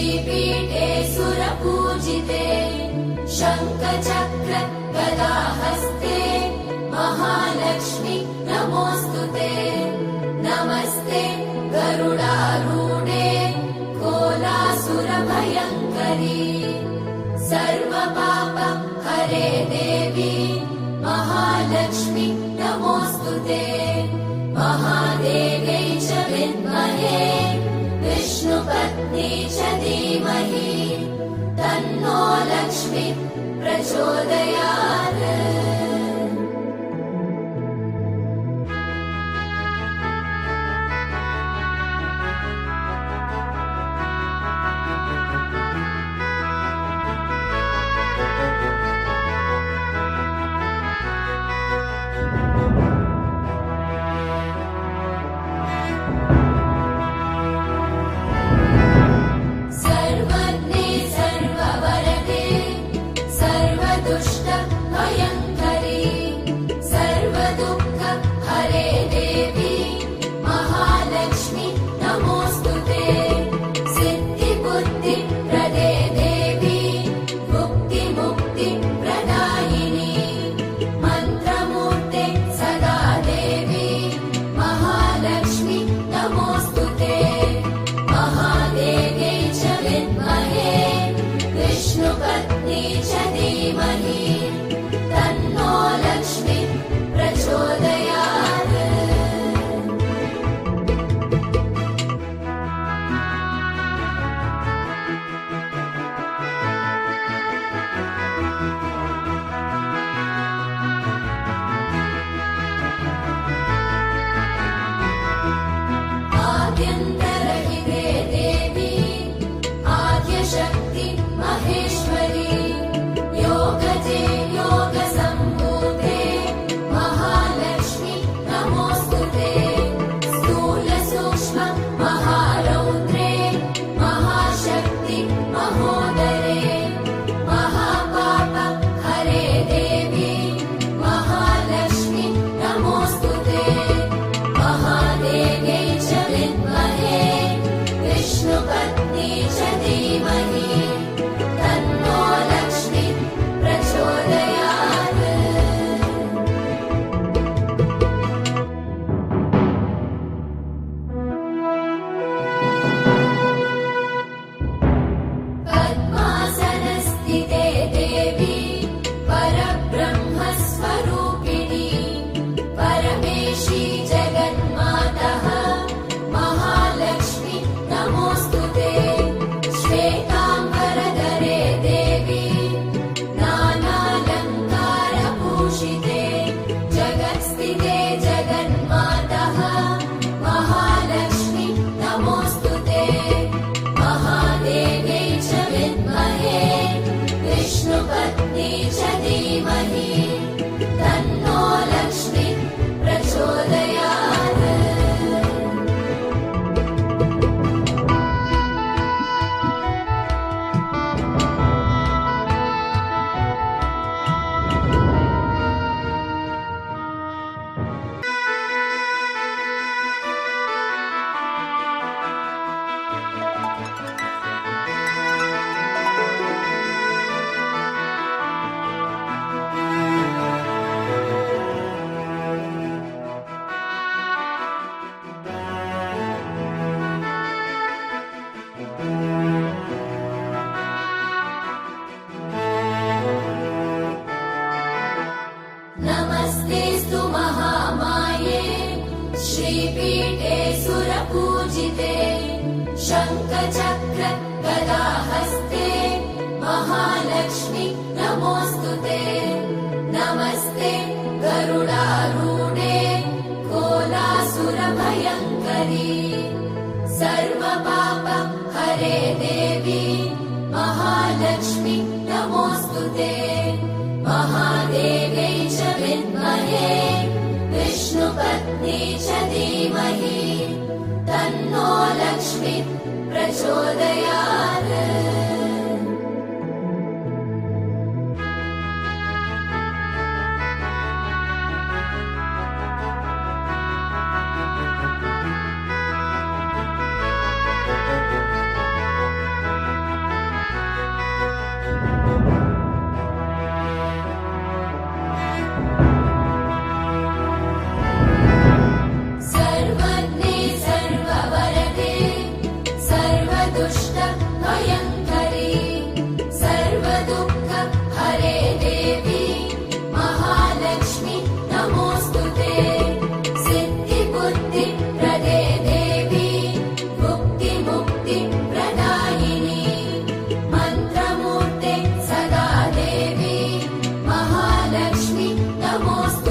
श्रीपीठे सुरपूजिते शङ्खचक्र गदाहस्ते महालक्ष्मी नमोऽस्तुते। नमस्ते गरुडारूढे कोलासुरभयङ्करी सर्वपाप हरे देवी महालक्ष्मी नमोऽस्तुते। महादेव्यै च विद्महे विष्णुपत्नी च धीमहि तन्नो लक्ष्मी प्रचोदयात्। श्रीपीठे सुरपूजिते शङ्खचक्र गदाहस्ते महालक्ष्मी नमोऽस्तुते। नमस्ते गरुडारूढे कोलासुरभयङ्करी सर्वपाप हरे देवी महालक्ष्मी नमोऽस्तुते। महादेव्यै च विद्महे विष्णुपत्नी च धीमहि तन्नो लक्ष्मी प्रचोदयात्। दुष्ट भयङ्करी सर्वदुःख हरे देवी महालक्ष्मी नमोऽस्तु ते सिद्धिबुद्धि प्रदे देवी मुक्ति प्रदायिनी मन्त्रमूर्ते सदा देवी महालक्ष्मी नमोऽस्तु